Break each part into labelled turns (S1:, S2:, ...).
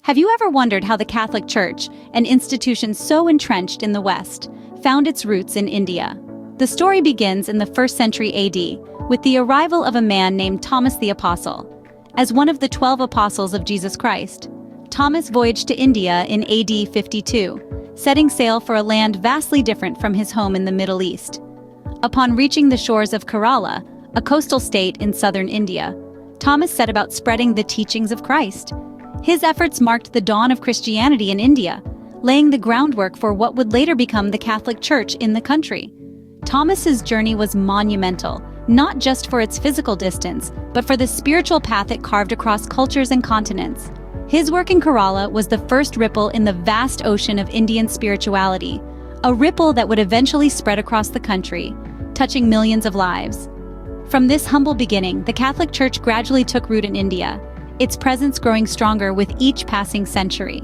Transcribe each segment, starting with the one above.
S1: Have you ever wondered how the Catholic Church, an institution so entrenched in the West, found its roots in India? The story begins in the 1st century AD, with the arrival of a man named Thomas the Apostle. As one of the 12 apostles of Jesus Christ, Thomas voyaged to India in AD 52, setting sail for a land vastly different from his home in the Middle East. Upon reaching the shores of Kerala, a coastal state in southern India, Thomas set about spreading the teachings of Christ. His efforts marked the dawn of Christianity in India, laying the groundwork for what would later become the Catholic Church in the country. Thomas's journey was monumental, not just for its physical distance, but for the spiritual path it carved across cultures and continents. His work in Kerala was the first ripple in the vast ocean of Indian spirituality, a ripple that would eventually spread across the country, touching millions of lives. From this humble beginning, the Catholic Church gradually took root in India, its presence growing stronger with each passing century.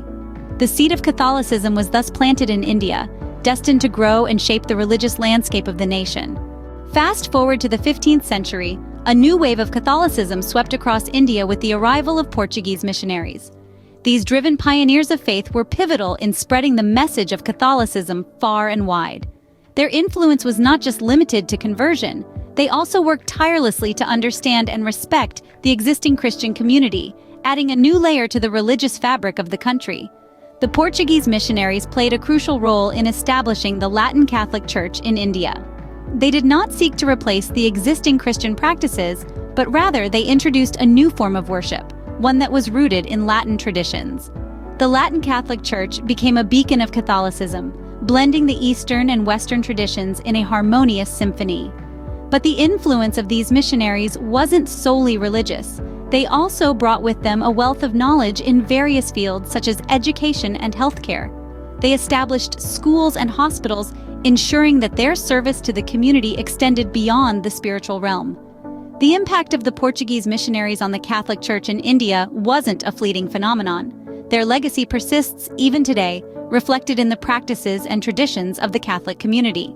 S1: The seed of Catholicism was thus planted in India, destined to grow and shape the religious landscape of the nation. Fast forward to the 15th century, a new wave of Catholicism swept across India with the arrival of Portuguese missionaries. These driven pioneers of faith were pivotal in spreading the message of Catholicism far and wide. Their influence was not just limited to conversion. They also worked tirelessly to understand and respect the existing Christian community, adding a new layer to the religious fabric of the country. The Portuguese missionaries played a crucial role in establishing the Latin Catholic Church in India. They did not seek to replace the existing Christian practices, but rather they introduced a new form of worship, one that was rooted in Latin traditions. The Latin Catholic Church became a beacon of Catholicism, blending the Eastern and Western traditions in a harmonious symphony. But the influence of these missionaries wasn't solely religious. They also brought with them a wealth of knowledge in various fields such as education and healthcare. They established schools and hospitals, ensuring that their service to the community extended beyond the spiritual realm. The impact of the Portuguese missionaries on the Catholic Church in India wasn't a fleeting phenomenon. Their legacy persists even today, reflected in the practices and traditions of the Catholic community.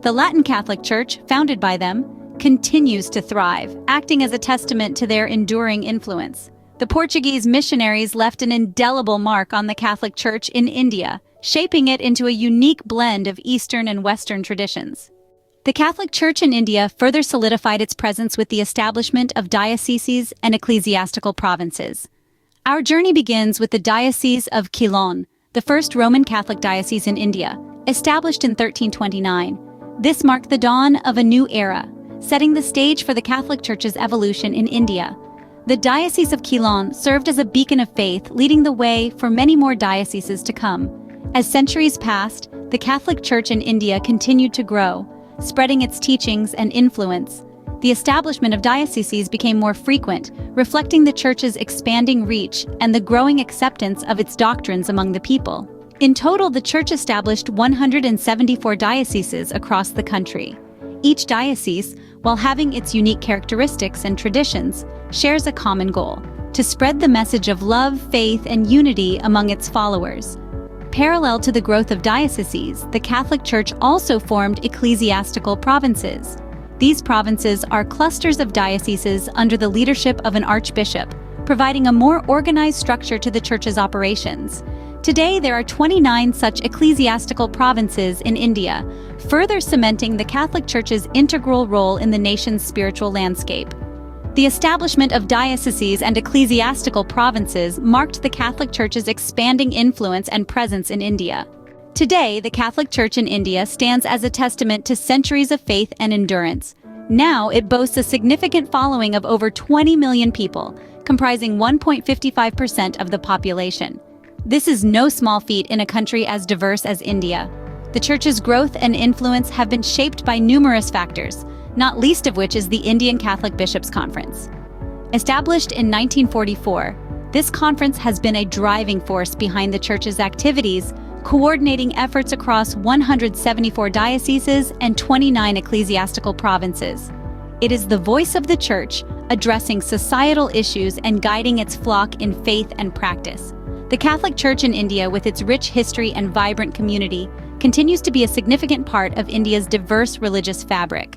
S1: The Latin Catholic Church, founded by them, continues to thrive, acting as a testament to their enduring influence. The Portuguese missionaries left an indelible mark on the Catholic Church in India, shaping it into a unique blend of Eastern and Western traditions. The Catholic Church in India further solidified its presence with the establishment of dioceses and ecclesiastical provinces. Our journey begins with the Diocese of Ceylon, the first Roman Catholic diocese in India, established in 1329. This marked the dawn of a new era, setting the stage for the Catholic Church's evolution in India. The Diocese of Ceylon served as a beacon of faith, leading the way for many more dioceses to come. As centuries passed, the Catholic Church in India continued to grow, spreading its teachings and influence. The establishment of dioceses became more frequent, reflecting the Church's expanding reach and the growing acceptance of its doctrines among the people. In total, the Church established 174 dioceses across the country. Each diocese, while having its unique characteristics and traditions, shares a common goal: to spread the message of love, faith, and unity among its followers. Parallel to the growth of dioceses, the Catholic Church also formed ecclesiastical provinces. These provinces are clusters of dioceses under the leadership of an archbishop, providing a more organized structure to the Church's operations. Today, there are 29 such ecclesiastical provinces in India, further cementing the Catholic Church's integral role in the nation's spiritual landscape. The establishment of dioceses and ecclesiastical provinces marked the Catholic Church's expanding influence and presence in India. Today, the Catholic Church in India stands as a testament to centuries of faith and endurance. Now, it boasts a significant following of over 20 million people, comprising 1.55% of the population. This is no small feat in a country as diverse as India. The Church's growth and influence have been shaped by numerous factors, not least of which is the Indian Catholic Bishops' Conference. Established in 1944, this conference has been a driving force behind the Church's activities, coordinating efforts across 174 dioceses and 29 ecclesiastical provinces. It is the voice of the Church, addressing societal issues and guiding its flock in faith and practice. The Catholic Church in India, with its rich history and vibrant community, continues to be a significant part of India's diverse religious fabric.